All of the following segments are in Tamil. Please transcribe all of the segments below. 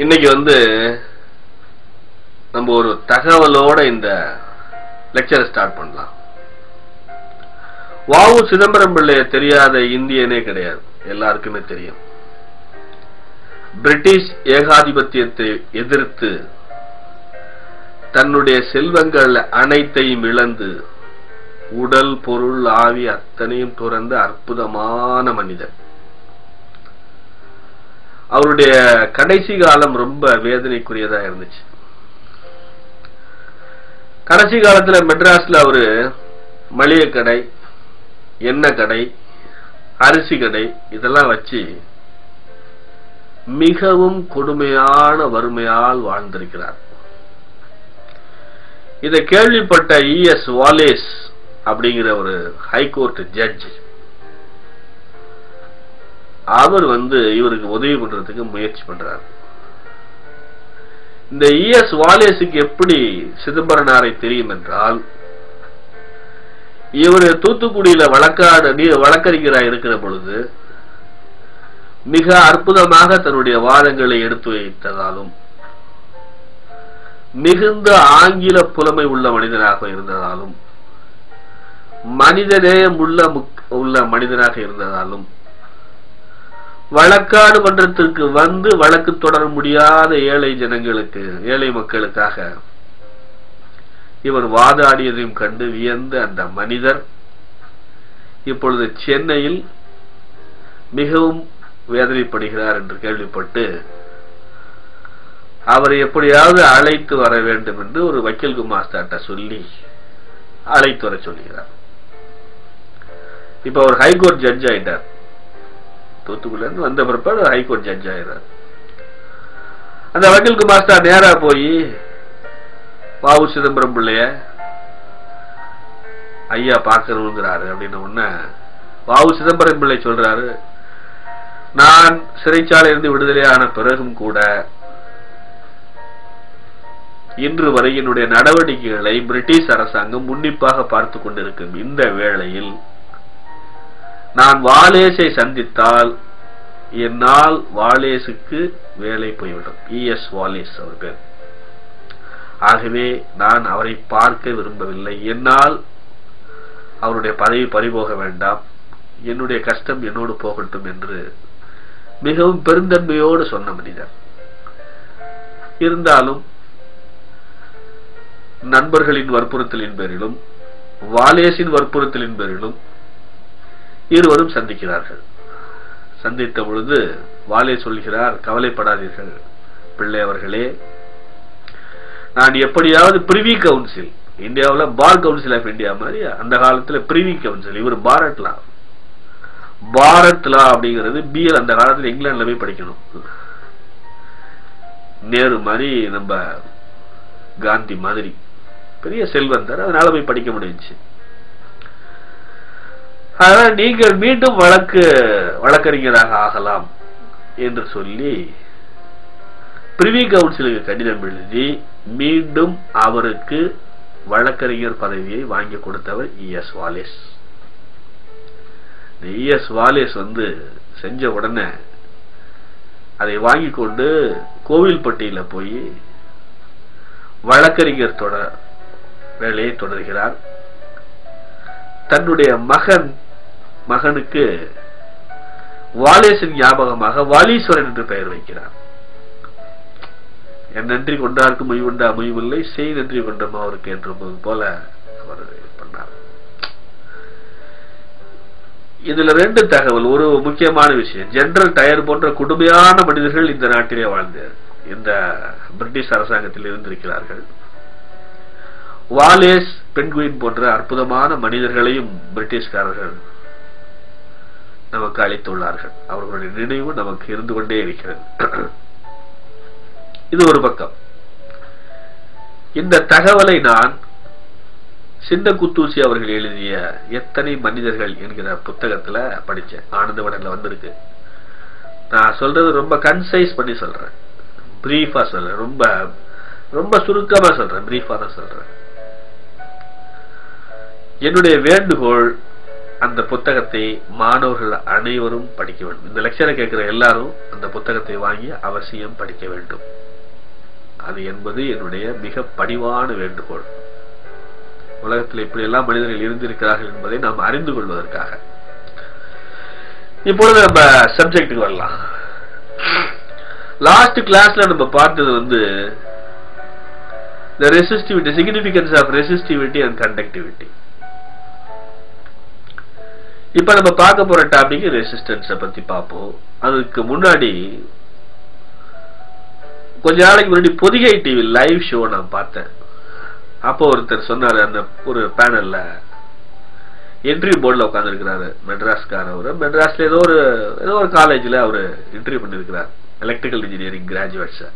இன்னைக்கு நம்ம ஒரு தகவலோட இந்த லெக்சரை ஸ்டார்ட் பண்ணலாம். வாவு சிதம்பரம் பிள்ளைய தெரியாத இந்தியனே கிடையாது, எல்லாருக்குமே தெரியும். பிரிட்டிஷ் ஏகாதிபத்தியத்தை எதிர்த்து தன்னுடைய செல்வங்கள் அனைத்தையும் இழந்து உடல் பொருள் ஆவி அத்தனையும் துறந்த அற்புதமான மனிதன். அவருடைய கடைசி காலம் ரொம்ப வேதனைக்குரியதா இருந்துச்சு. கடைசி காலத்துல மெட்ராஸ்ல அவரு மளிகை கடை, எண்ணெய் கடை, அரிசி கடை இதெல்லாம் வச்சு மிகவும் கொடுமையான வறுமையால் வாழ்ந்திருக்கிறார். இதை கேள்விப்பட்ட இஎஸ் வாலேஸ் அப்படிங்கிற ஒரு ஹைகோர்ட் ஜட்ஜ் அவர் இவருக்கு உதவி பண்றதுக்கு முயற்சி பண்றார். இந்த இஎஸ் வாலேஸுக்கு எப்படி சிதம்பரனாரை தெரியும் என்றால், இவர் தூத்துக்குடியில வழக்கறிஞராக இருக்கிற பொழுது மிக அற்புதமாக தன்னுடைய வாதங்களை எடுத்து வைத்ததாலும், மிகுந்த ஆங்கில புலமை உள்ள மனிதனாக இருந்ததாலும், மனிதநேயம் உள்ள மனிதனாக இருந்ததாலும், வழக்காடு மன்றத்திற்கு வழக்கு தொடர முடியாத ஏழை ஜனங்களுக்கு, ஏழை மக்களுக்காக இவர் வாதாடியதையும் கண்டு வியந்த அந்த மனிதர் இப்பொழுது சென்னையில் மிகவும் வேதனைப்படுகிறார் என்று கேள்விப்பட்டு அவரை எப்படியாவது அழைத்து வர வேண்டும் என்று ஒரு வக்கீல் குமாஸ்தாட்ட சொல்லி அழைத்து வர சொல்லுகிறார். இப்ப அவர் ஹைகோர்ட் ஜட்ஜ் ஆயிட்டார். தூத்துக்குடில இருந்து வந்த பிற்பாடு ஹைகோர்ட் ஜட்ஜ் ஆயிடுறார். அந்த வக்கீல் குமாஸ்தா நேரா போய் வாவு சிதம்பரம் பிள்ளைய ஐயா பார்க்கணுங்கிறாரு அப்படின்னு உடனே வாவு சிதம்பரம் பிள்ளை சொல்றாரு, நான் சிறைச்சாலையிலிருந்து விடுதலையான பிறகும் கூட இன்று வரை என்னுடைய நடவடிக்கைகளை பிரிட்டிஷ் அரசாங்கம் உன்னிப்பாக பார்த்து கொண்டிருக்கும் இந்த வேளையில் நான் வாலேஸை சந்தித்தால் என்னால் வாலேஸுக்கு வேலை போய்விடும். இஎஸ் வாலேஸ் அவர் பேர். ஆகவே நான் அவரை பார்க்க விரும்பவில்லை. என்னால் அவருடைய பதவி பறிபோக வேண்டாம், என்னுடைய கஷ்டம் என்னோடு போகட்டும் என்று மிகவும் பெருந்தன்மையோடு சொன்ன மனிதர். இருந்தாலும் நண்பர்களின் வற்புறுத்தலின் பேரிலும் வாலேஸின் வற்புறுத்தலின் பேரிலும் இருவரும் சந்திக்கிறார்கள். சந்தித்த பொழுது வாலே சொல்கிறார், கவலைப்படாதீர்கள் பிள்ளை அவர்களே, நான் எப்படியாவது பிரிவி கவுன்சில், இந்தியாவில் பார் கவுன்சில் ஆஃப் இந்தியா மாதிரி அந்த காலத்துல பிரிவி கவுன்சில், இவர் பாரத் லா அப்படிங்கிறது பிஎல் அந்த காலத்துல இங்கிலாந்துல போய் படிக்கணும். நேரு மாதிரி நம்ம காந்தி மாதிரி பெரிய செல்வந்தர், அதனால போய் படிக்க முடிஞ்சிச்சு. அதனால் நீங்கள் மீண்டும் வழக்கறிஞராக ஆகலாம் என்று சொல்லி பிரிவி கவுன்சிலுக்கு கடிதம் எழுதி மீண்டும் அவருக்கு வழக்கறிஞர் பதவியை வாங்கி கொடுத்தவர் இஎஸ் வாலேஸ். இஎஸ் வாலேஸ் செஞ்ச உடனே அதை வாங்கி கொண்டு கோவில்பட்டியில போய் வழக்கறிஞர் வேலையை தொடர்கிறார். தன்னுடைய மகனுக்கு வாலேஸின் ஞாபகமாக வாலீஸ்வரன் என்று பெயர் வைக்கிறார். என் நன்றி கொண்டாருக்கு முயவுண்டா முயவில்லை, செய் நன்றி கொண்டோம் அவருக்கு என்று போல அவர் பண்ணார். இதுல ரெண்டு தகவல். ஒரு முக்கியமான விஷயம், ஜெனரல் டயர் போன்ற கொடுமையான மனிதர்கள் இந்த நாட்டிலே வாழ்ந்த இந்த பிரிட்டிஷ் அரசாங்கத்தில் இருந்திருக்கிறார்கள். வாலேஸ், பென்குயின் போன்ற அற்புதமான மனிதர்களையும் பிரிட்டிஷ்காரர்கள் நமக்கு அளித்துள்ளார்கள். அவர்களுடைய நினைவு நமக்கு இருந்து கொண்டே இருக்கிறது. இது ஒரு பக்கம். இந்த தகவலை நான் சின்ன குத்தூசி அவர்கள் எழுதிய எத்தனை மனிதர்கள் என்கிற புத்தகத்துல படிச்சேன். ஆனந்தவடன்ல வந்திருக்கு. நான் சொல்றது ரொம்ப கன்சைஸ் பண்ணி சொல்றேன், பிரீஃபா சொல்றேன், ரொம்ப ரொம்ப சுருக்கமா சொல்றேன், பிரீஃபா தான் சொல்றேன். என்னுடைய வேண்டுகோள், அந்த புத்தகத்தை மாணவர்கள் அனைவரும் படிக்க வேண்டும். இந்த லெக்சரை கேட்கிற எல்லாரும் அந்த புத்தகத்தை வாங்கி அவசியம் படிக்க வேண்டும். அது என்பது என்னுடைய மிக பணிவான வேண்டுகோள். உலகத்தில் இப்படி எல்லாம் மனிதர்கள் இருந்திருக்கிறார்கள் என்பதை நாம் அறிந்து கொள்வதற்காக. இப்பொழுது நம்ம சப்ஜெக்டுக்கு வரலாம். லாஸ்ட் கிளாஸ்ல நம்ம பார்த்தது the resistivity, significance of resistivity and conductivity. இப்ப நம்ம பார்க்க போற டாபிக் ரெசிஸ்டன்ஸ் பத்தி பார்ப்போம். அதுக்கு முன்னாடி கொஞ்ச நாளைக்கு முன்னாடி பொதிகை டிவி லைவ் ஷோ நான் பார்த்தேன். அப்போ ஒருத்தர் சொன்னாரு, அந்த ஒரு பேனல்ல இன்டர்வியூ போர்டில் உட்கார்ந்து இருக்கிறாரு, மெட்ராஸ்கார. அவரு மெட்ராஸ்ல ஏதோ ஒரு காலேஜ்ல அவரு இன்டர்வியூ பண்ணிருக்கிறார், எலக்ட்ரிக்கல் இன்ஜினியரிங் கிராஜுவேட்ஸ்.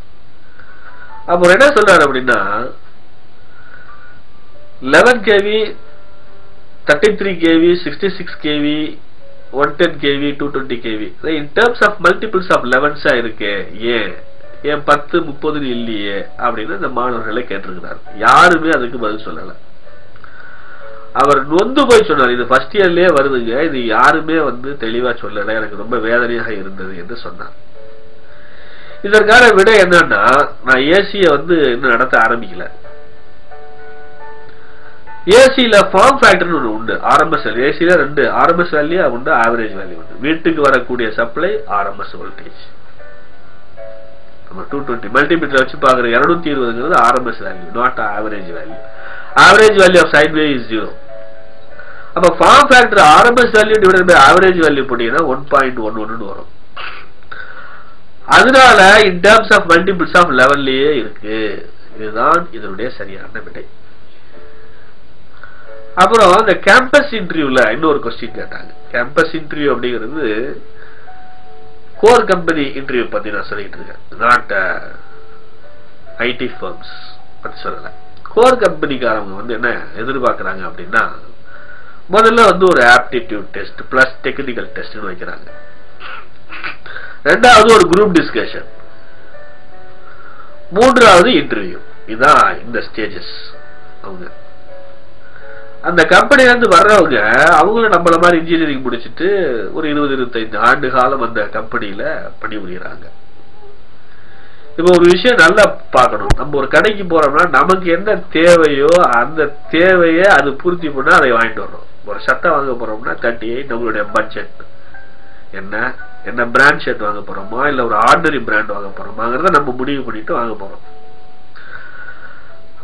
அப்போ என்ன சொல்றாரு அப்படின்னா, 11 kV, 33 kV, 66 kV, 110 kV, 220 kV in terms of multiples of 11s இருக்கு, ஏன் 10 30 இல்லையே அப்படின்னு இந்த மாணவர்களை கேட்டிருக்கிறார். யாருமே அதுக்கு பதில் சொல்லல. அவர் நொந்து போய் சொன்னார், இது ஃபர்ஸ்ட் இயர்லயே வருதுங்க, இது யாருமே தெளிவா சொல்லல, எனக்கு ரொம்ப வேதனையாக இருந்தது என்று சொன்னார். இதற்கான விடை என்னன்னா, நான் ஏசிய இன்னும் நடத்த ஆரம்பிக்கல. ஏசில ஃபார்ம் ஃபேக்டர் ஒன்று உண்டு, ஆர்எம்எஸ் வேல்யூ. ஏசில 2 ஆர்எம்எஸ் வேல்யூ உண்டு, ஆவரேஜ் வேல்யூ உண்டு. வீட்டுக்கு வரக்கூடிய சப்ளை ஆர்எம்எஸ் வோல்டேஜ். நம்ம 220 மல்டிமீட்டர் வச்சு பாக்குற 220 RMS value, not average value. Average value of sine wave is 0. அப்ப form factor RMS value divided by average value போட்டீங்கன்னா 1.11 வரும். அதனால in terms of multiples of 11லயே இருக்கு. இதுதான் இதனுடைய சரியான விடை. அப்புறம் இந்த கேம்பஸ் இன்டர்வியூல இன்னொரு கொஸ்டின் கேட்டாங்க. கேம்பஸ் இன்டர்வியூ அப்படிங்கிறது கோர் கம்பெனி இன்டர்வியூ பத்தி நான் சொல்லிட்டு இருக்கேன், நாட் ஐடி ஃபர்ம்ஸ் பத்தி சொல்லல. கோர் கம்பெனிக்காரங்க என்ன எதிர்பார்க்கறாங்க அப்படின்னா, முதல்ல ஒரு aptitude test plus technical test வைக்கிறாங்க. ரெண்டாவது ஒரு குரூப் டிஸ்கஷன், மூன்றாவது இன்டர்வியூ. இதான் இந்த ஸ்டேஜஸ். அவங்க அந்த கம்பெனில இருந்து வர்றவங்க அவங்களும் நம்மள மாதிரி இன்ஜினியரிங் முடிச்சுட்டு ஒரு 20-25 ஆண்டு காலம் அந்த கம்பெனியில பணிபுரியுறாங்க. இப்ப ஒரு விஷயம் நல்லா பார்க்கணும். நம்ம ஒரு கடைக்கு போறோம்னா நமக்கு என்ன தேவையோ அந்த தேவையை அது பூர்த்தி பண்ணா அதை வாங்கிட்டு வர்றோம். ஒரு சட்டை வாங்க போறோம்னா 38 நம்மளுடைய பட்ஜெட் என்ன பிராண்ட் ஷர்ட் வாங்க போறோமா இல்ல ஒரு ஆர்டினரி பிராண்ட் வாங்க போறோமாங்கிறத நம்ம முடிவு பண்ணிட்டு வாங்க போறோம்.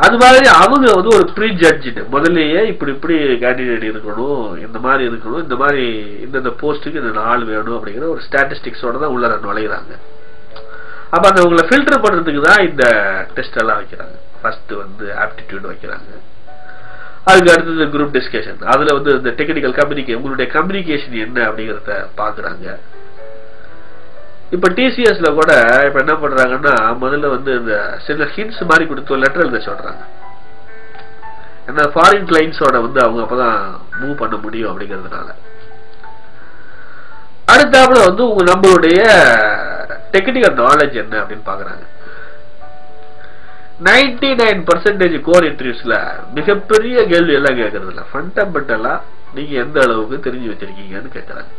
அது மாதிரி அவங்க ஒரு ப்ரீ ஜட்ஜ்டு முதல்லயே இப்படி கேண்டிடேட் இருக்கணும், இந்த மாதிரி இருக்கணும், இந்த மாதிரி இந்த போஸ்டுக்கு இந்த ஆள் வேணும் அப்படிங்கிற ஒரு ஸ்டாட்டிஸ்டிக்ஸோட தான் உள்ள நுழைகிறாங்க. அப்ப அந்த உங்களை ஃபில்டர் பண்றதுக்கு தான் இந்த டெஸ்ட் எல்லாம் வைக்கிறாங்க. ஃபர்ஸ்ட் ஆப்டிடியூட் வைக்கிறாங்க, அதுக்கு அடுத்தது குரூப் டிஸ்கஷன். அதுல இந்த டெக்னிக்கல் கம்யூனிகேஷன், உங்களுடைய கம்யூனிகேஷன் என்ன அப்படிங்கறத பாக்குறாங்க. இப்ப டிசிஎஸ்ல கூட இப்ப என்ன பண்றாங்கன்னா, முதல்ல இந்த சில ஹிண்ட்ஸ் மாதிரி கொடுத்து லெட்டர் எழுத சொல்றாங்க. ஏன்னா ஃபாரின் கிளைண்ட்ஸோட அவங்க அப்பதான் மூவ் பண்ண முடியும் அப்படிங்கிறதுனால. அடுத்தாப்புல நம்மளுடைய டெக்னிக்கல் நாலேஜ் என்ன அப்படின்னு பாக்குறாங்க. 99% கோர் இன்டர்வியூஸ்ல மிகப்பெரிய கேள்வி எல்லாம் கேட்கறது இல்ல, ஃபண்டமெண்டலா நீங்க எந்த அளவுக்கு தெரிஞ்சு வச்சிருக்கீங்கன்னு கேட்கறாங்க.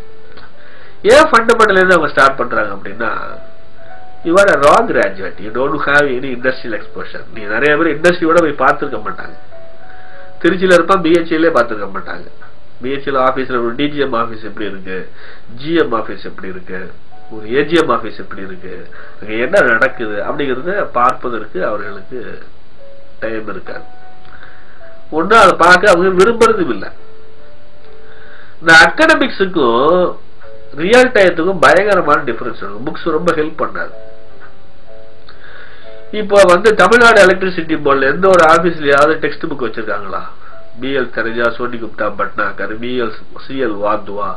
ஏன் ஃபண்டமெண்டல் இருந்து அவங்க ஸ்டார்ட் பண்றாங்க அப்படின்னா, you are a raw graduate, you don't have any industrial exposure. நீ நிறைய பேர் இண்டஸ்ட்ரியோட போய் பார்த்துருக்க மாட்டாங்க. திருச்சியில இருப்பா பிஹெச்ல பார்த்துருக்க மாட்டாங்க. பிஹெச்ல ஆபீஸ்ல ஒரு டிஜிஎம் ஆபீஸ் எப்படி இருக்கு, ஜிஎம் ஆபீஸ் எப்படி இருக்கு, ஒரு ஏஜிஎம் ஆபீஸ் எப்படி இருக்கு, அங்க என்ன நடக்குது அப்படிங்கறத பார்ப்பதற்கு அவர்களுக்கு டைம் இருக்காது. ஒண்ணு அதை பார்க்க அவங்க விரும்புறதும் இல்லை. இந்த அகாடமிக்ஸுக்கும் ரியல் டயத்துக்கும் பயங்கரமான டிஃபரன்ஸ் இருக்கு. புக்ஸ் ரொம்ப ஹெல்ப் பண்ணாது. இப்போ தமிழ்நாடு எலக்ட்ரிசிட்டி போர்ட்ல எந்த ஒரு ஆபீஸ்லயாவது டெக்ஸ்ட் புக் வச்சிருக்காங்களா? B L Taraja, Soni Gupta Bhatnagar, B L C L Wadhwa,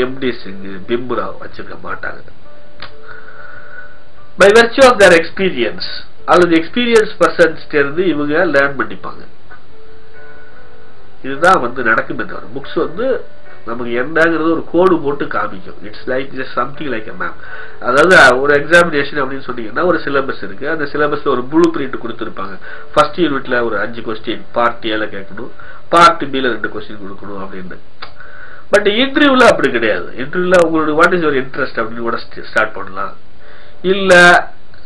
M D Singh, Bhimra வச்சிருக்க மாட்டாங்க. By virtue of their experience அல்லது எக்ஸ்பீரியன்ஸ் பர்சன்ஸ் இருந்து இவங்க லேர்ன் பண்ணிப்பாங்க. இதுதான் நடக்குமே தவிர புக்ஸ் நமக்கு என்னங்கிறது ஒரு கோடு போட்டு காமிக்கும். It's like something like ma'am. அதாவது ஒரு எக்ஸாமினேஷன் அப்படின்னு சொன்னீங்கன்னா ஒரு சிலபஸ் இருக்கு. அந்த சிலபஸ்ல ஒரு ப்ளூ பிரிண்ட் கொடுத்துருப்பாங்க. ஃபர்ஸ்ட் யூனிட்ல ஒரு 5 கொஸ்டின் பார்ட் ஏல கேட்கணும், பார்ட் பில 2 கொஸ்டின் கொடுக்கணும் அப்படின்னு. பட் இன்டர்வியூல அப்படி கிடையாது. இன்டர்வியூல உங்களுடைய வாட் இஸ் யுவர் இன்ட்ரெஸ்ட் அப்படின்னு கூட ஸ்டார்ட் பண்ணலாம். இல்ல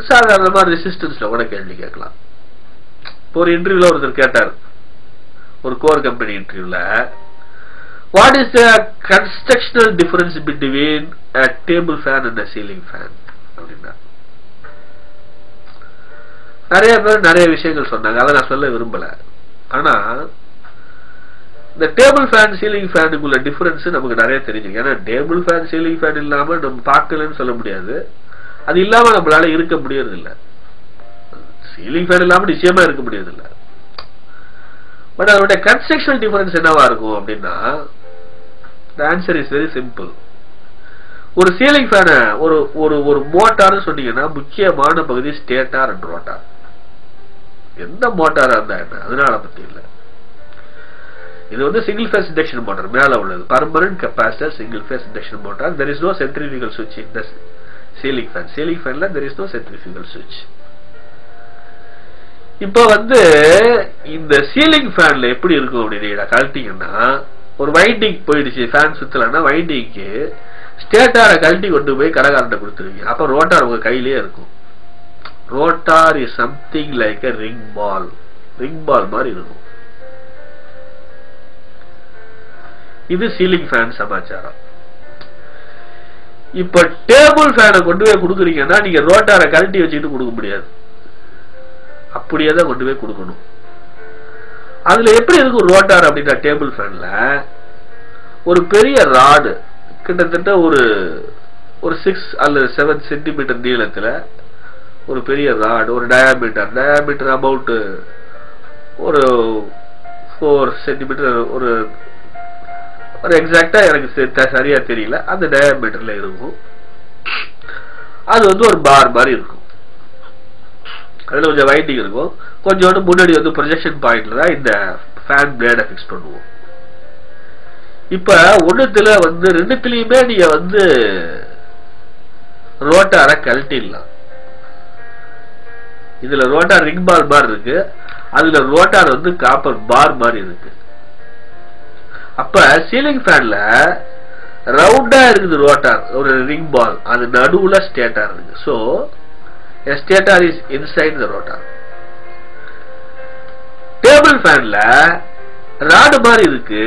சாதாரணமா ரெசிஸ்டன்ஸ்ல கூட கேள்வி கேட்கலாம். ஒரு இன்டர்வியூல ஒருத்தர் கேட்டார், ஒரு கோர் கம்பெனி இன்டர்வியூல, what is the constructional difference between a table fan and a ceiling fan அப்படின்னா. நிறைய பேர் நிறைய விஷயங்கள் சொன்னாங்க, அதை நான் சொல்ல விரும்பல. ஆனா இந்த டேபிள் ஃபேன் சீலிங் ஃபேனுக்குள்ள டிஃபரன்ஸ் நமக்கு நிறைய தெரிஞ்சிருக்கு. ஏன்னா டேபிள் ஃபேன் சீலிங் ஃபேன் இல்லாம நம்ம பார்க்கலன்னு சொல்ல முடியாது, அது இல்லாம நம்மளால இருக்க முடியறது இல்ல. சீலிங் ஃபேன் இல்லாம நிச்சயமா இருக்க முடியாது இல்ல. பட் அதோட கன்ஸ்ட்ரக்ஷனல் டிஃபரன்ஸ் என்னவா இருக்கும் அப்படின்னா, the answer is very simple. ஒரு சீலிங் ஃபேனை ஒரு ஒரு ஒரு மோட்டார்னு சொன்னீங்கன்னா முக்கியமான பகுதி ஸ்டேட்டார் அண்ட் ரோட்டார். எந்த மோட்டாரா இருந்தா என்ன, அதனால பத்தி இல்ல. இது வந்து சிங்கிள் ஃபேஸ் இண்டக்ஷன் மோட்டார் மேல உள்ளது, permanent capacitor single phase induction motor. there is no centrifugal switch in the ceiling fan. ceiling fanல there is no centrifugal switch. இப்போ வந்து இந்த சீலிங் ஃபேன்ல எப்படி இருக்கும் அப்படின்னு கழட்டிங்கன்னா, ஒரு வைண்டிங் போயிடுச்சு, ஃபேன் சுத்தலன்னா வைண்டிங்க்கு ஸ்டேட்டாரை கழட்டி கொண்டு போய் கரகாரண்ட கொடுத்துருவீங்க. அப்ப ரோட்டார் உங்க கையிலேயே இருக்கும். Rotor is something like a ring ball, ring ball மாதிரி இருக்கும். இது சீலிங் ஃபேன் சமாச்சாரம். இப்ப டேபிள் ஃபேனை கொண்டு போய் கொடுக்குறீங்கன்னா நீங்க ரோட்டாரை கழட்டி வச்சுட்டு கொடுக்க முடியாது, அப்படியே தான் கொண்டு போய் கொடுக்கணும். அதுல எப்படி இருக்கும் ரோட்டார் அப்படின்னா, டேபிள் ஃபேன்ல ஒரு பெரிய ராடு கிட்டத்தட்ட ஒரு 6 அல்லது 7 சென்டிமீட்டர் நீளத்துல ஒரு பெரிய ராடு, ஒரு டயாமீட்டர் அபவுட் ஒரு 4 சென்டிமீட்டர், ஒரு எக்ஸாக்டா எனக்கு சரியா தெரியல, அந்த டயாமீட்டர்ல இருக்கும். அது வந்து ஒரு பார் மாதிரி இருக்கும், அதுல கொஞ்சம் வைண்டிங் இருக்கும். கொஞ்சோண்டு முன்னாடி வந்து ப்ரொஜெக்ஷன் பாயிண்ட்ல தான் இந்த ஃபேன் பிளேட பிக்ஸ் பண்ணுவோம். இப்ப ஒண்ணுத்துல வந்து ரெண்டுத்திலயுமே நீங்க வந்து ரோட்டாரை கழட்டிடலாம். இதுல ரோட்டார் ரிங் பால் மாதிரி இருக்கு, அதுல ரோட்டார் வந்து காப்பர் பார் மாதிரி இருக்கு. அப்ப சீலிங் ஃபேன்ல ரவுண்டா இருக்குது ரோட்டார், ஒரு ரிங் பால், அது நடுவுல ஸ்டேட்டார் இருக்கு. So a stator is inside the rotor. Table ஃபேன்ல ராடு மாதிரி இருக்கு,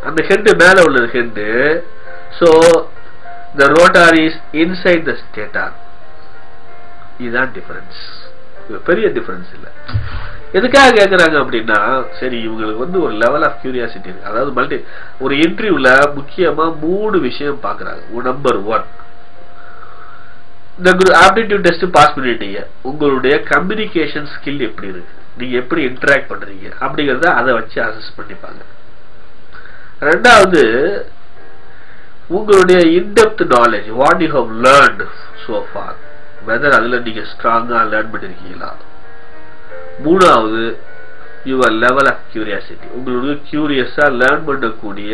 அந்த ஹெட் மேல உள்ள head. So the rotor is inside the stator. இதுதான் டிஃபரன்ஸ், பெரிய டிஃபரன்ஸ் இல்ல. எதுக்காக கேக்குறாங்க அப்படின்னா, சரி இவங்களுக்கு வந்து ஒரு லெவல் ஆஃப் கியூரியாசிட்டி இருக்கு. அதாவது ஒரு இன்டர்வியூல முக்கியமா 3 விஷயம் பாக்குறாங்க. நம்பர் 1, இந்த ஆப்டிடியூட் டெஸ்ட் பாஸ் பண்ணிட்டீங்க, உங்களுடைய கம்யூனிகேஷன் ஸ்கில் எப்படி இருக்கு, நீங்க எப்படி இன்டராக்ட் பண்றீங்க அப்படிங்கறத அதை வச்சு அசஸ் பண்ணிப்பாங்க. ரெண்டாவது, உங்களுடைய in depth knowledge, what you have learnt so far, whether அதுல நீங்க ஸ்ட்ராங்கா லேர்ன் பண்ணிருக்கீங்களா. மூணாவது, யுவர் லெவல் ஆஃப் கியூரியாசிட்டி, உங்களுக்கு கியூரியஸா லேர்ன் பண்ணக்கூடிய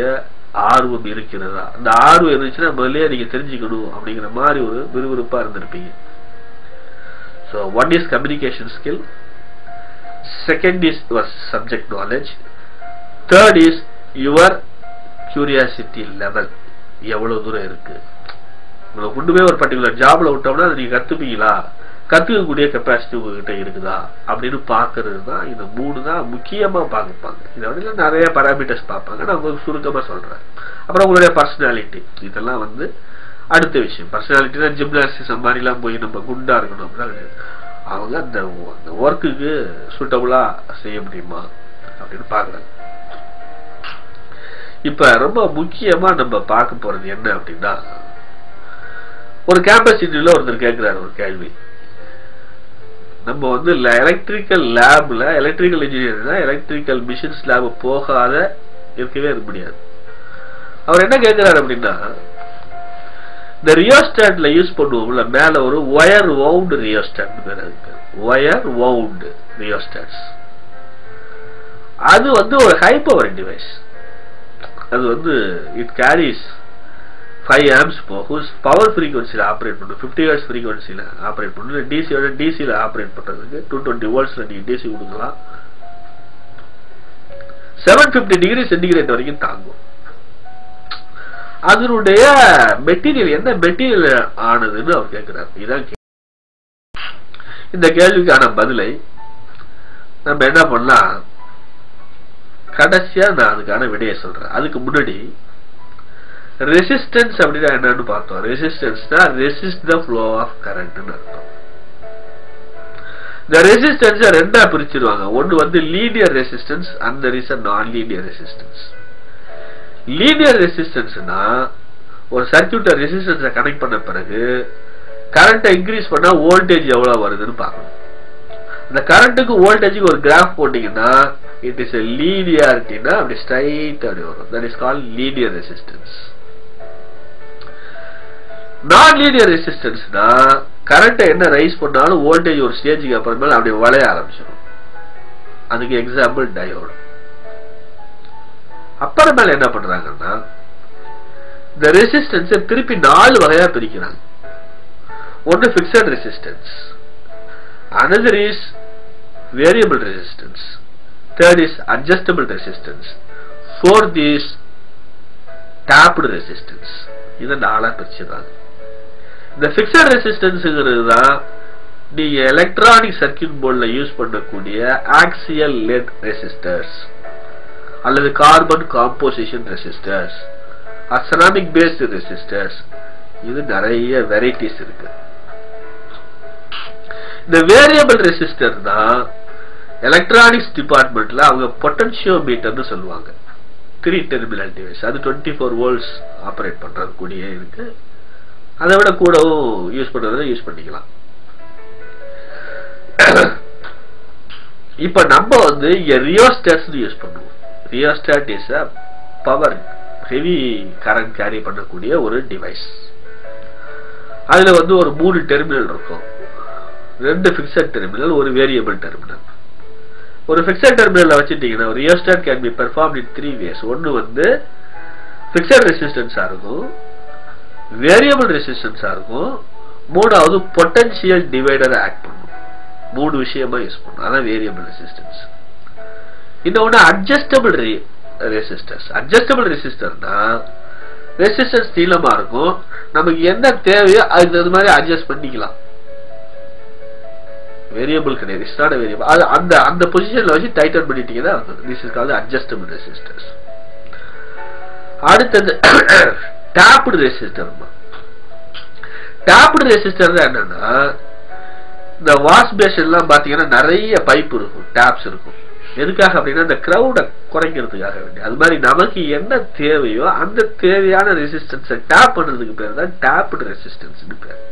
ஆர்வம் இருக்கிறதா. அந்த ஆர்வம் இருந்துச்சுன்னா முதல்ல நீங்க தெரிஞ்சுக்கணும் அப்படிங்கிற மாதிரி ஒரு விறுவிறுப்பா இருந்திருப்பீங்க. So one is communication skill, second is your subject knowledge, third is your curiosity level, எவ்வளவு தூரம் இருக்கு. உங்களை கொண்டு போய் ஒரு பர்டிகுலர் ஜாப்ல விட்டோம்னா அதை நீங்க கத்துப்பீங்களா, கத்துக்கக்கூடிய கெப்பாசிட்டி உங்ககிட்ட இருக்குதா அப்படின்னு பாக்குறது தான். இந்த 3 தான் முக்கியமா பார்ப்பாங்க. இதை விட நிறைய பாராமீட்டர்ஸ் பார்ப்பாங்க, நான் உங்களுக்கு சுருக்கமா சொல்றேன். அப்புறம் உங்களுடைய பர்சனாலிட்டி, இதெல்லாம் வந்து அடுத்த விஷயம். பர்சனாலிட்டினா ஜிம்னாஸ்டிக்ஸ் மாதிரி எல்லாம் போய் நம்ம குண்டா இருக்கணும் அப்படிலாம் கிடையாது. அவங்க அந்த ஒர்க்குக்கு சூட்டபுளா செய்ய முடியுமா அப்படின்னு பாக்குறாங்க. இப்ப ரொம்ப முக்கியமா நம்ம பார்க்க போறது என்ன அப்படின்னா, ஒரு கேம்பஸ் இன்டர்வியூல ஒருத்தர் கேட்கிறாரு ஒரு கேள்வி. நம்ம வந்து எலக்ட்ரிக்கல் லேப்ல electrical engineer electrical machines lab போகாத இருக்கவே இருக்க முடியாது. அவர் என்ன கேட்கிறாரு அப்படின்னா, இந்த ரியோஸ்டாட்ல யூஸ் பண்ணுவோம்ல, மேல ஒரு ஒயர் வவுண்ட் ரியோஸ்டாட் பேர் இருக்கு, ஒயர் வவுண்ட் ரியோஸ்டாட்ஸ். அது வந்து ஒரு ஹை பவர் டிவைஸ். அது வந்து இட் கேரிஸ் 5 amps போகும், பவர் ஃப்ரீக்வன்சில ஆப்ரேட் பண்ணும், 50 ஹெர்ட்ஸ் ஃப்ரீக்வன்சில ஆப்ரேட் பண்ணும். டிசில ஆப்ரேட் பண்றதுக்கு 220 வோல்ட்ஸ்ல நீங்க டிசி கொடுக்கலாம். 750 டிகிரி சென்டிகிரேட் வரைக்கும் தாங்கும். அதனுடைய மெட்டீரியல் என்ன மெட்டீரியல் ஆனதுன்னு அவர் கேட்கிறார். இதான் இந்த கேள்விக்கான பதிலை நம்ம என்ன பண்ணலாம், கடைசியா நான் அதுக்கான விடையை சொல்றேன். அதுக்கு முன்னாடி ரெசிஸ்டன்ஸ் அப்படின்னா என்னன்னு பார்த்தோம். ரெசிஸ்டன்ஸ்னா ரெசிஸ்ட் த ஃப்ளோ ஆஃப் கரண்ட்னு அர்த்தம். இந்த ரெசிஸ்டன்ஸ் ரெண்டா பிரிச்சிருவாங்க. ஒன்னு வந்து லீனியர் ரெசிஸ்டன்ஸ், அந்த ரீசன் நான் லீனியர் ரெசிஸ்டன்ஸ். லீனியர் ரெசிஸ்டன்ஸ்னா ஒரு சர்க்யூட் ரெசிஸ்டன்ஸை கனெக்ட் பண்ண பிறகு கரண்ட்டை இன்க்ரீஸ் பண்ணா வோல்டேஜ் எவ்வளவு வருதுன்னு பார்க்கணும். இந்த கரண்ட்டுக்கு வோல்டேஜுக்கு ஒரு கிராஃப் போட்டீங்கன்னா இட் இஸ் a linearity-னா அப்படி ஸ்ட்ரைட் அப்படி வரும். that is called linear resistance. நான் லீனியர் ரெசிஸ்டன்ஸ்னா கரண்ட்டை என்ன ரைஸ் பண்ணாலும் வோல்டேஜ் ஒரு ஸ்டேஜுக்கு அப்புறமேல அப்படி வளைய ஆரம்பிச்சிடும். அதுக்கு எக்ஸாம்பிள் டயோடு. அப்புறமேல என்ன பண்றாங்கன்னா இந்த ரெசிஸ்டன்ஸை திருப்பி 4 வகையா பிரிக்கிறாங்க. ஒன்னு fixed resistance, another is variable resistance, third is adjustable resistance, fourth is tapped resistance. இத 4ஆ பிரிச்சிருக்காங்க. இந்த பிக்ஸட் ரெசிஸ்டன்ஸ்ங்கிறது தான் நீங்க எலக்ட்ரானிக் சர்க்யூட் போர்ட்ல யூஸ் பண்ணக்கூடிய ஆக்சியல் லெட் ரெசிஸ்டர்ஸ் அல்லது carbon composition resistors, ceramic based resistors. இது நிறைய வெரைட்டிஸ் இருக்கு. இந்த வேரியபிள் ரெசிஸ்டர் தான் எலக்ட்ரானிக்ஸ் டிபார்ட்மெண்ட்ல அவங்க பொட்டன்ஷியோமீட்டர்னு சொல்லுவாங்க. 3 டெர்மினல் டிவைஸ். அது 24 வோல்ட்ஸ் ஆபரேட் பண்றது கூடிய இருக்கு. அதை விட கூடவும் யூஸ் பண்றதை யூஸ் பண்ணிக்கலாம். இப்ப நம்ம வந்து இங்க ரியோஸ்டாட்ஸ் யூஸ் பண்ணுவோம். Rheostat is a power heavy current carry பண்ணக்கூடிய ஒரு டிவைஸ். அதுல வந்து ஒரு 3 டெர்மினல் இருக்கும். 2 பிக்ஸட் டெர்மினல், ஒரு வேரியபிள் டெர்மினல். ஒரு பிக்ஸட் டெர்மினல்ல வச்சிட்டீங்கன்னா rheostat can be performed in 3 ways. ஒன்னு வந்து பிக்ஸட் ரெசிஸ்டன்ஸா இருக்கும், வேரியபிள் ரெசிஸ்டன்ஸா இருக்கும், மூணாவது பொட்டன்ஷியல் டிவைடர் ஆக்ட் பண்ணும். 3 விஷயமா யூஸ் பண்ணும். அதான் வேரியபிள் ரெசிஸ்டன்ஸ். இன்னொன்னு அட்ஜஸ்டபிள் ரெசிஸ்டர்ஸ். அட்ஜஸ்டபிள் ரெசிஸ்டர்னா ரெசிஸ்டன்ஸ் நீளமா இருக்கும், நமக்கு என்ன தேவையோ அதுக்கு அது மாதிரி அட்ஜஸ்ட் பண்ணிக்கலாம். வேரியபிள் கிடையாது, இட்ஸ் நாட் a variable. அது அந்த பொசிஷன்ல வச்சு டைட்டன் பண்ணிட்டீங்கன்னா this is called adjustable resistors. அடுத்தது டாப்டு ரெசிஸ்டர். டாப்டு ரெசிஸ்டர் என்னன்னா இந்த வாஷ் பேஷன்லாம் பாத்தீங்கன்னா நிறைய பைப் இருக்கும், டாப்ஸ் இருக்கும். எதுக்காக அப்படின்னா இந்த கிரௌட குறைக்கிறதுக்காக வேண்டி. அது மாதிரி நமக்கு என்ன தேவையோ அந்த தேவையான ரெசிஸ்டன்ஸை டேப் பண்றதுக்கு பேர் தான் டாப்டு ரெசிஸ்டன்ஸ் பேர்.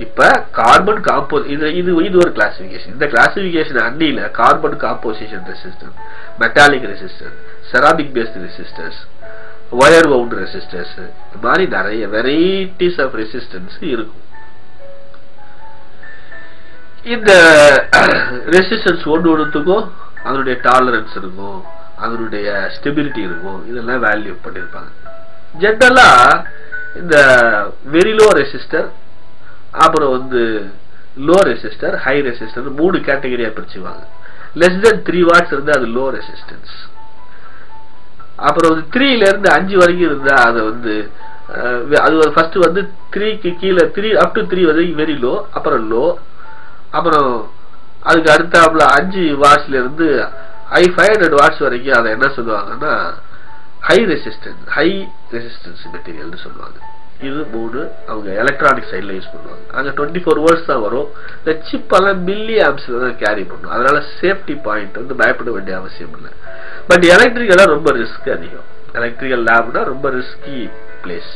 இப்ப கார்பன் இது ஒரு கிளாசிபிகேஷன். இந்த கிளாசிபிகேஷன் அன்னில carbon composition resistor, metallic resistor, ceramic based resistors, wire wound resistors, இந்த மாதிரி நிறைய வெரைட்டிஸ் ஆஃப் ரெசிஸ்டன்ஸ் இருக்கும். இந்த ரெசிஸ்டன்ஸ் ஒன்றுக்கும் அதனுடைய டாலரன்ஸ் இருக்கும், அதனுடைய ஸ்டெபிலிட்டி இருக்கும். இதெல்லாம் வேல்யூ பண்ணிருப்பாங்க. ஜெனரலா இந்த வெரி லோ ரெசிஸ்டர், அப்புறம் வந்து லோ ரெசிஸ்டர், ஹை ரெசிஸ்டர் 3 கேட்டகரியா பிரிச்சுவாங்க. லெஸ் தென் 3 வாட்ஸ் இருந்தா அது லோ ரெசிஸ்டன்ஸ். அப்புறம் 3ல இருந்து 5 வரைக்கும் இருந்தா அதை வந்து அது ஃபர்ஸ்ட் வந்து 3க்கு கீழே 3 அப் டு 3 வந்து வெரி லோ, அப்புறம் லோ, அப்புறம் அதுக்கு அடுத்தாப்புல 5 வாட்ஸ்ல இருந்து 500 வாட்ஸ் வரைக்கும் அதை என்ன சொல்லுவாங்கன்னா ஹை ரெசிஸ்டன்ஸ் மெட்டீரியல் சொல்லுவாங்க. இது 3 அவங்க எலக்ட்ரானிக் சைட்ல யூஸ் பண்ணுவாங்க. அங்க 24 வோல்ட்ஸ் தான் வரும். இந்த சிப் எல்லாம் மில்லி ஆம்ப்ஸ்ல தான் கேரி பண்ணும். அதனால சேஃப்டி பாயிண்ட் வந்து பயப்பட வேண்டிய அவசியம் இல்லை. பட் எலக்ட்ரிக்கலா ரொம்ப ரிஸ்க் அதிகம். எலக்ட்ரிக்கல் லேப்னா ரொம்ப risky place,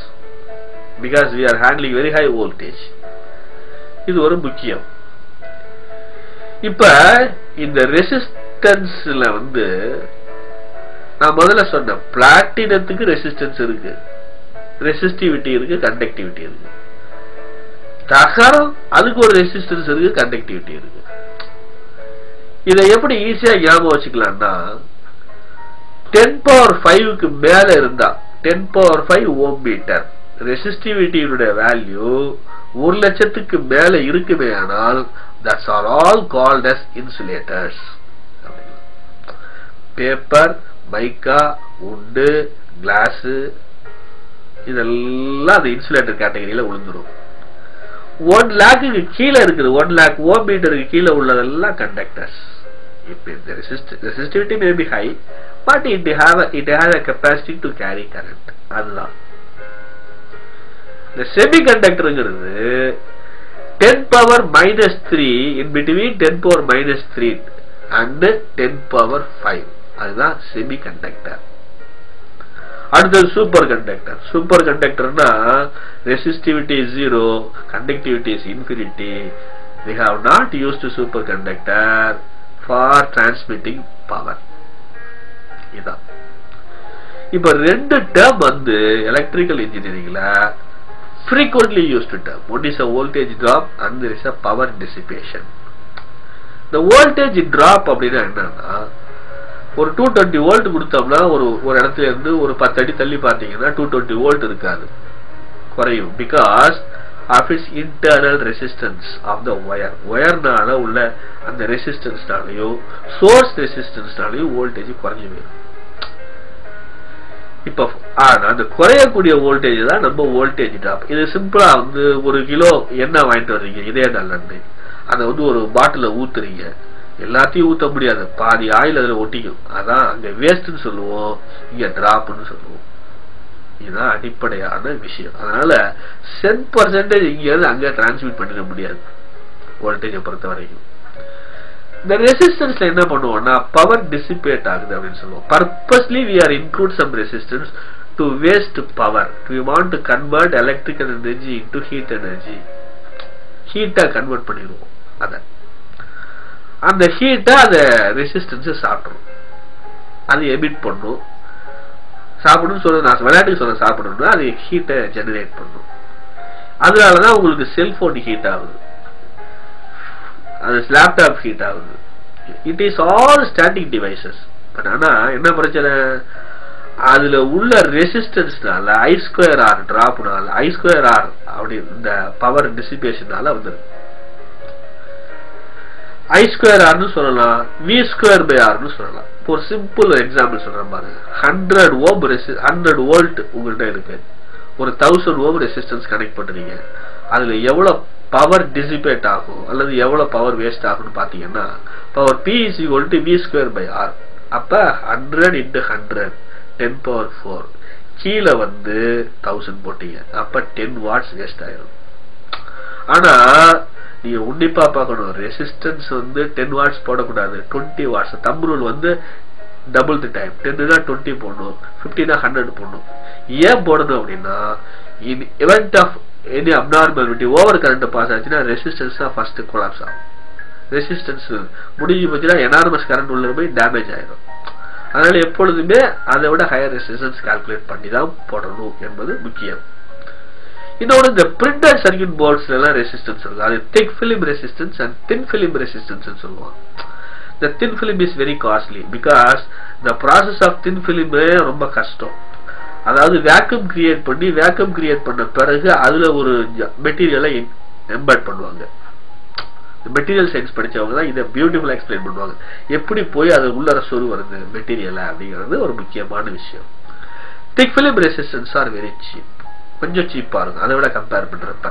because we are handling very high voltage. இது ஒரு முக்கியம். இப்ப இந்த ரெசிஸ்டன்ஸ்ல வந்து நான் முதல்ல சொன்ன பிளாட்டினத்துக்கு ரெசிஸ்டன்ஸ் இருக்கு, ரெசிஸ்டிவிட்டி இருக்கு, கண்டக்டிவிட்டி இருக்கு. தகரம் அதுக்கு ஒரு ரெசிஸ்டன்ஸ் இருக்கு, கண்டக்டிவிட்டி இருக்கு. இதை எப்படி ஈஸியா ஞாபகம் வச்சுக்கலாம்னா 10⁵ மேல இருந்தா 10⁵ ஓம் மீட்டர் ரெசிஸ்டிவிட்டியுடைய வேல்யூ 1,00,000க்கு மேல இருக்குமே ஆனால் that's are all called as insulators. Paper, mica, wood, glass இதெல்லாம் அந்த இன்சுலேட்டர் கேட்டகரியில விழுந்துரும். 1 lakhக்கு கீழே இருக்குது, 1 lakh ஓம் மீட்டருக்கு கீழே உள்ளதெல்லாம் கண்டக்டர்ஸ். இப்ப இந்த resistivity may be high, but it has a capacity to carry current. அதுதான் இந்த செமிகண்டக்டர்ங்கிறது 10⁻³ in between 10⁻³ and 10⁵. அதுதான் செமிகண்டக்டர். அடுத்தது சூப்பர் கண்டக்டர். சூப்பர் கண்டக்டர்னா resistivity is 0, conductivity is infinity. We have not used superconductor for transmitting power. இதான். இப்ப ரெண்டு டேர்ம் வந்து electrical இன்ஜினியரிங்ல frequently used term. One is a voltage drop and there is a power dissipation. The voltage drop அப்படின்னா என்னன்னா, ஒரு 220 வோல்ட் கொடுத்தோம்னா ஒரு இடத்துல இருந்து ஒரு 10 அடி தள்ளி பார்த்தீங்கன்னா 220 வோல்ட் இருக்காது, குறையும். Because of its internal resistance of the wire. ஒயர்னால உள்ள அந்த ரெசிஸ்டன்ஸ்னாலையோ சோர்ஸ் ரெசிஸ்டன்ஸ்னாலையோ வோல்டேஜ் குறைஞ்சு போயிடும். இப்ப அந்த குறையக்கூடிய வோல்டேஜ் தான் நம்ம வோல்டேஜ் டிராப். இது சிம்பிளா வந்து 1 கிலோ எண்ணெய் வாங்கிட்டு வர்றீங்க, இதே நல்லெண்ணெய், அதை வந்து ஒரு பாட்டில ஊத்துறீங்க. எல்லாத்தையும் ஊத்த முடியாது, பாதி ஆயில் அதுல ஒட்டிக்கும். அதான் அங்க வேஸ்ட்னு சொல்லுவோம், இங்க டிராப்னு சொல்லுவோம். இதுதான் அடிப்படையான விஷயம். அதனால 10% இங்க இருந்து அங்க டிரான்ஸ்மிட் பண்ணிட முடியாது வோல்டேஜை பொறுத்த வரைக்கும். இந்த ரெசிஸ்டன்ஸ்ல என்ன பண்ணுவோம்னா பவர் டிசிபேட் ஆகுது அப்படின்னு சொல்லுவோம். Purposely we are include some resistance to waste power. We want to convert electrical energy into heat energy. ஹீட்டா கன்வெர்ட் பண்ணிடுவோம். அந்த ஹீட்டா அந்த ரெசிஸ்டன்ஸ் சாப்பிடும், அது எமிட் பண்ணும். சாப்பிடும் சொல்ல நான் விளையாட்டுக்கு சொல்ல சாப்பிடணும்னா அது ஹீட்டை ஜெனரேட் பண்ணும். அதனாலதான் உங்களுக்கு செல்போன் ஹீட் ஆகுது, அது லேப்டாப் ஹீட் ஆகுது. It is all static devices. But ஆனா என்ன பிரச்சனை, அதுல உள்ள ரெசிஸ்டன்ஸ்னால I²R டிராப்னால I²R அப்படி இந்த பவர் டிசிபேஷனால வந்துருக்கு. I²R சொல்லலாம், V²R சொல்லலாம். ஒரு சிம்பிள் எக்ஸாம்பிள் சொல்றேன் பாருங்க. 100 வோல்ட் உங்கள்கிட்ட இருக்கு, ஒரு 1000 ஓம் ரெசிஸ்டன்ஸ் கனெக்ட் பண்றீங்க. அதுல எவ்வளவு பவர் டிசிபேட் ஆகும் அல்லது எவ்வளவு பவர் வேஸ்ட் ஆகும்னு பாத்தீங்கன்னா power P is equal to V²R. அப்ப 100 × 100 10⁴. கீழே வந்து 1000 போட்டீங்க, அப்ப 10 வாட்ஸ் வேஸ்ட் ஆயிரும். ஆனா நீங்க உன்னிப்பா பார்க்கணும், ரெசிஸ்டன்ஸ் வந்து 10 வாட்ஸ் போடக்கூடாது, 20 வாட்ஸ். தம்பு ரூல் வந்து டபுள் தி டைம். 10 தான் 20 போடணும், 50 தான் 100 போடணும். ஏன் போடணும் அப்படின்னா in event of any abnormality over current pass ஆச்சுன்னா ரெசிஸ்டன்ஸ் தான் ஃபர்ஸ்ட் கொலாப்ஸ் ஆகும். ரெசிஸ்டன்ஸ் முடிஞ்சு போச்சுன்னா எனார்மஸ் கரண்ட் உள்ள போய் டேமேஜ் ஆயிடும். அதனால எப்பொழுதுமே அதை விட ஹையர் ரெசிஸ்டன்ஸ் கால்குலேட் பண்ணி தான் போடணும் என்பது முக்கியம். இன்னொன்று இந்த பிரிண்டட் சர்க்யூட் போர்ட்ஸ்ல எல்லாம் ரெசிஸ்டன்ஸ் இருக்கு, அது thick film resistance and thin film resistance சொல்லுவாங்க. இந்த thin film is very costly because the process of thin film ரொம்ப கஷ்டம். அதாவது வேக்யூம் கிரியேட் பண்ண பிறகு அதுல ஒரு மெட்டீரியலை எம்பெட் பண்ணுவாங்க. மெட்டீரியல் சயின்ஸ் படிச்சவங்க தான் இதை பியூட்டிஃபுல்லா எக்ஸ்பிளைன் பண்ணுவாங்க, எப்படி போய் அது உள்ளர சொரு வருது மெட்டீரியல் அப்படிங்கிறது ஒரு முக்கியமான விஷயம். Thick film resistance are very cheap, கொஞ்சம் சீப்பா இருக்கும் அதை விட கம்பேர் பண்றப்ப.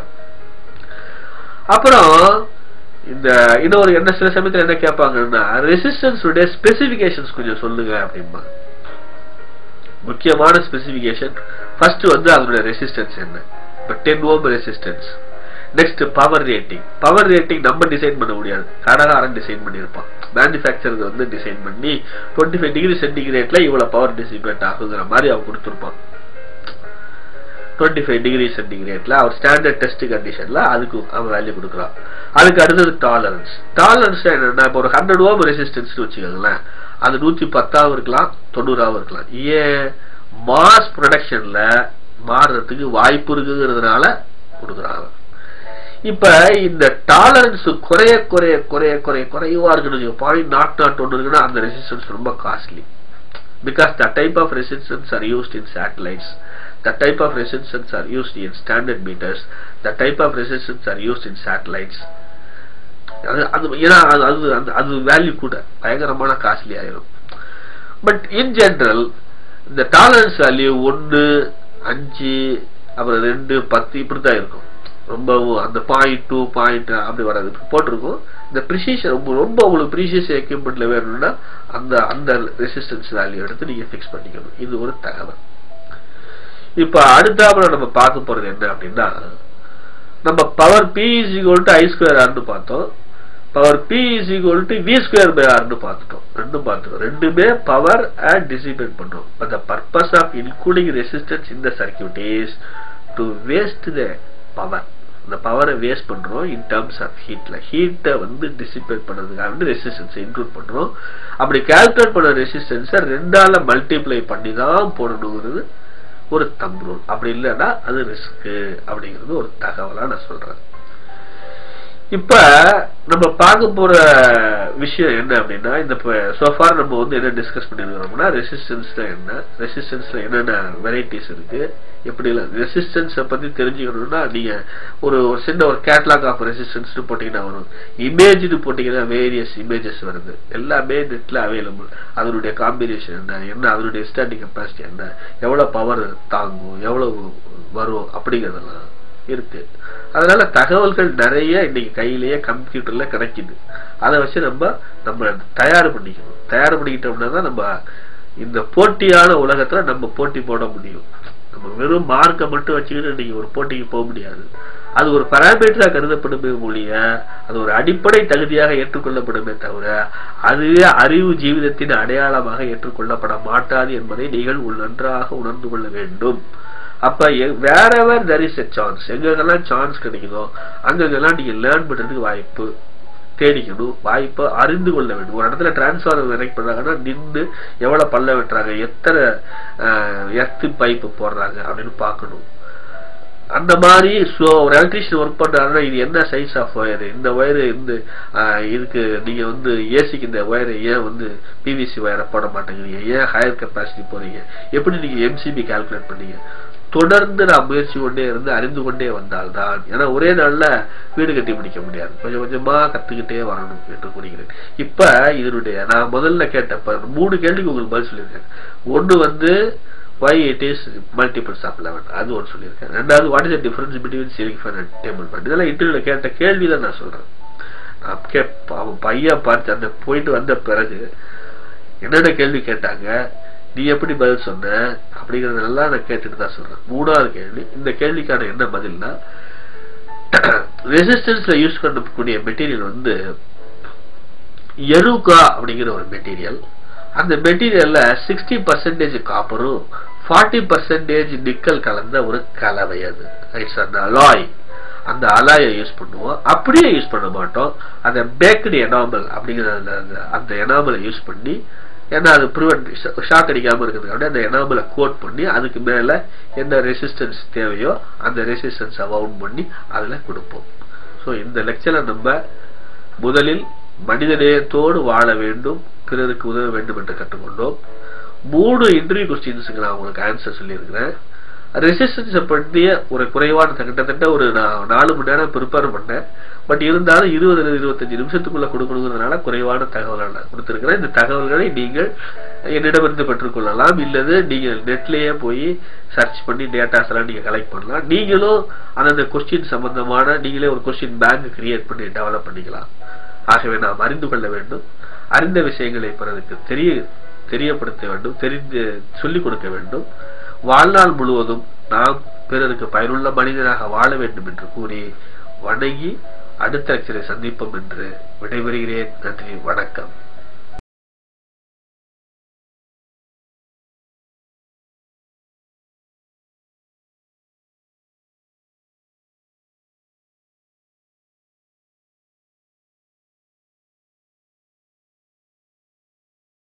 அப்புறம் இந்த இன்னொரு என்ன சில சமயத்துல என்ன கேட்பாங்கன்னா ரெசிஸ்டன்ஸ் உடைய ஸ்பெசிபிகேஷன்ஸ் கொஞ்சம் சொல்லுங்க அப்படிம்பாங்க. முக்கியமான ஸ்பெசிபிகேஷன் ஃபர்ஸ்ட் வந்து அதனுடைய ரெசிஸ்டன்ஸ் என்ன, இப்போ 10 ohm resistance. Next power rating நம்ம டிசைன் பண்ண முடியாது, கடைக்காரன் டிசைன் பண்ணியிருப்பான். மேனுஃபேக்சர் வந்து டிசைன் பண்ணி 25 டிகிரி சென்டிகிரேட்ல இவ்வளவு பவர் டிசிபேட் ஆகுங்கிற மாதிரி அவன் கொடுத்துருப்பான். 25 டிகிரி சென்டிகிரேட்ல அவர் ஸ்டாண்டர்ட் டெஸ்ட் கண்டிஷன்ல அதுக்கு அவன் வேல்யூ கொடுக்குறான். அதுக்கு அடுத்தது டாலரன்ஸ் என்னன்னா இப்போ ஒரு 100 ஓம் ரெசிஸ்டன்ஸ் வச்சுக்கோங்களேன், அது 110 இருக்கலாம் 90 இருக்கலாம். ஏன் மாஸ் ப்ரொடக்ஷன்ல மாறுறதுக்கு வாய்ப்பு இருக்குங்கிறதுனால கொடுக்குறாங்க. இப்ப இந்த டாலரன்ஸ் குறைவா இருக்குன்னு 0.001 இருக்குன்னா அந்த ரெசிஸ்டன்ஸ் ரொம்ப costly. Because the type of resistance are used in satellites, the type of resistance are used in standard meters, the type of resistance are used in satellites. அது வேல்யூ கூட பயங்கரமான காஸ்ட்லி ஆயிரும். பட் இன் ஜெனரல் இந்த டாலரன்ஸ் வேல்யூ 1, 5, அப்புறம் 2, 10 இப்படித்தான் இருக்கும். ரொம்பவும் அந்த 0.2 பாயிண்ட் அப்படி வராது போட்டிருக்கும். இந்த ப்ரிசிஷன் ரொம்ப உங்களுக்கு ப்ரீசியஸ் எக்யூப்மெண்ட்ல வேணும்னா அந்த ரெசிஸ்டன்ஸ் வேல்யூ எடுத்து நீங்க ஃபிக்ஸ் பண்ணிக்கணும். இது ஒரு தகவல். இப்ப அடுத்தாப்புல நம்ம பார்க்க போறது என்ன அப்படின்னா, நம்ம பவர் P = I²R பார்த்தோம், பவர் P = V²R பார்த்துட்டோம். ரெண்டுமே பவர் அண்ட் டிசிபேட் பண்றோம். But the purpose of including resistance in the circuit is to waste the power. இந்த பவரை வேஸ்ட் பண்றோம் இன் டர்ம்ஸ் ஆஃப் ஹீட்டை வந்து டிசிபேட் பண்ணதுக்காக ரெசிஸ்டன்ஸ் இன்க்ளூட் பண்றோம். அப்படி கால்குலேட் பண்ண ரெசிஸ்டன்ஸை 2ஆல மல்டிப்ளை பண்ணி தான் போடணுங்கிறது ஒரு தம்ப் ரூல். அப்படி இல்லைன்னா அது ரிஸ்க் அப்படிங்கிறது ஒரு தகவலா நான் சொல்றேன். இப்ப நம்ம பார்க்க போற விஷயம் என்ன அப்படின்னா, இந்த சோஃபார் நம்ம வந்து என்ன டிஸ்கஸ் பண்ணிருக்கிறோம்னா, ரெசிஸ்டன்ஸ்ல என்ன, ரெசிஸ்டன்ஸ்ல என்னென்ன வெரைட்டிஸ் இருக்கு, எப்படி ரெசிஸ்டன்ஸை பத்தி தெரிஞ்சுக்கணும்னா நீங்க ஒரு சின்ன ஒரு கேட்டலாக் ஆஃப் ரெசிஸ்டன்ஸ் போட்டீங்கன்னா வரும். இமேஜ் போட்டீங்கன்னா வேரியஸ் இமேஜஸ் வருது, எல்லாமே நெட்ல அவைலபிள். அதனுடைய காம்பினேஷன் என்ன, அதனுடைய ஸ்டாண்டிங் கெப்பாசிட்டி என்ன, எவ்வளவு பவர் தாங்கும், எவ்வளவு வரும் அப்படிங்கறதெல்லாம் இருக்கு. அதனால தகவல்கள் நிறைய இன்னைக்கு கையிலேயே கம்ப்யூட்டர்ல கிடைக்குது. அதை வச்சு நம்ம தயார் பண்ணிக்கிட்டோம்னா தான் நம்ம இந்த போட்டியான உலகத்துல நம்ம போட்டி போட முடியும். நம்ம வெறும் மார்க்கை மட்டும் வச்சுக்கிட்டு நீங்க ஒரு போட்டிக்கு போக முடியாது. அது ஒரு பராமீட்டரா கருதப்படுமே மொழிய, அது ஒரு அடிப்படை தகுதியாக ஏற்றுக்கொள்ளப்படுமே தவிர அதுவே அறிவு ஜீவிதத்தின் அடையாளமாக ஏற்றுக்கொள்ளப்பட மாட்டாது என்பதை நீங்கள் நன்றாக உணர்ந்து கொள்ள வேண்டும். அப்ப wherever there is a chance, எங்கெல்லாம் சான்ஸ் கிடைக்குதோ அங்கெல்லாம் நீங்க லேர்ன் பண்றதுக்கு வாய்ப்பு தேடிக்கணும், வாய்ப்பை அறிந்து கொள்ள வேண்டும். ஒரு இடத்துல டிரான்ஸ்ஃபார்மர் கனெக்ட் பண்றாங்கன்னா நின்று எவ்வளவு பல்ல வெட்டுறாங்க, எத்தனை எர்த் பைப்பு போடுறாங்க அப்படின்னு பார்க்கணும். அந்த மாதிரி ஒரு எலக்ட்ரிஷியன் ஒர்க் பண்றாருன்னா இது என்ன சைஸ் ஆஃப் ஒயர், இந்த ஒயர் இந்த இதுக்கு நீங்க வந்து ஏசிக்கு இந்த ஒயரை ஏன் வந்து பிவிசி ஒயரை போட மாட்டேங்கிறீங்க, ஏன் ஹையர் கெப்பாசிட்டி போறீங்க, எப்படி நீங்க எம்சிபி கால்குலேட் பண்ணீங்க, தொடர்ந்து நான் முயற்சி கொண்டே இருந்து அறிந்து கொண்டே வந்தால்தான். ஏன்னா ஒரே நாள்ல வீடு கட்டி முடிக்க முடியாது, கொஞ்சம் கொஞ்சமா கத்துக்கிட்டே வரணும் என்று கூறுகிறேன். இப்ப இதனுடைய நான் முதல்ல கேட்டப்ப 3 கேள்விக்கு உங்களுக்கு பதில் சொல்லியிருக்கேன். ஒண்ணு வந்து why it is multiples of 11, அது ஒரு சொல்லியிருக்கேன். ரெண்டாவது what is the difference between ceiling fan and table fan. இதெல்லாம் இன்டர்வியூல கேட்ட கேள்விதான் நான் சொல்றேன். அவன் பையன் பார்த்து அந்த போயிட்டு வந்த பிறகு என்னென்ன கேள்வி கேட்டாங்க, நீ எப்படி பதில் சொன்ன அப்படிங்கறதெல்லாம் நான் கேட்டுட்டு தான் சொல்றேன். 3வது கேள்வி, இந்த கேள்விக்கான என்ன பதில்னா, ரெசிஸ்டன்ஸ்ல யூஸ் பண்ணக்கூடிய மெட்டீரியல் வந்து எருகா அப்படிங்கிற ஒரு மெட்டீரியல். அந்த மெட்டீரியல்ல 60% காப்பரும் 40% நிக்கல் கலந்த ஒரு கலவை. அது இட்ஸ் அந்த அலாய். அந்த அலாயை யூஸ் பண்ணுவோம், அப்படியே யூஸ் பண்ண மாட்டோம். அந்த பேக்டு எனாமல் அப்படிங்கிற அந்த எனாமலை யூஸ் பண்ணி, ஏன்னா அது ப்ரிவென்ட் ஷாக் அடிக்காம இருக்கிறதுக்காக அந்த எனாமலை கோட் பண்ணி அதுக்கு மேல என்ன ரெசிஸ்டன்ஸ் தேவையோ அந்த ரெசிஸ்டன்ஸை வவுண்ட் பண்ணி அதுல கொடுப்போம். ஸோ இந்த லெக்சர்ல நம்ம முதலில் மனிதநேயத்தோடு வாழ வேண்டும், பிறருக்கு உதவ வேண்டும் என்று கற்றுக்கொண்டோம். 3 இன்டர்வியூ கொஸ்டின்ஸுக்கு நான் உங்களுக்கு ஆன்சர் சொல்லியிருக்கிறேன். ரெசிஸ்டன்ஸை பற்றிய ஒரு குறைவான கிட்டத்தட்ட ஒரு 4 மணி நேரம் ப்ரிப்பேர் பண்ணேன். பட் இருந்தாலும் 20-25 நிமிஷத்துக்குள்ள கொடுக்கணுங்கிறதுனால குறைவான தகவல்கள் நான் கொடுத்திருக்கிறேன். இந்த தகவல்களை நீங்கள் என்னிடமிருந்து பெற்றுக்கொள்ளலாம், இல்லது நீங்கள் நெட்லயே போய் சர்ச் பண்ணி டேட்டாஸ் எல்லாம் நீங்க கலெக்ட் பண்ணலாம். நீங்களும் அந்த கொஸ்டின் சம்பந்தமான நீங்களே ஒரு கொஸ்டின் பேங்க் கிரியேட் பண்ணி டெவலப் பண்ணிக்கலாம். ஆகவே நாம் அறிந்து கொள்ள வேண்டும், அறிந்த விஷயங்களை பிறருக்கு தெரியப்படுத்த வேண்டும், தெரிந்து சொல்லிக் கொடுக்க வேண்டும். வாழ்நாள் முழுவதும் நாம் பிறருக்கு பயனுள்ள மனிதனாக வாழ வேண்டும் என்று கூறி வணங்கி அடுத்த லெக்சரை சந்திப்போம் என்று விடைபெறுகிறேன். நன்றி, வணக்கம்.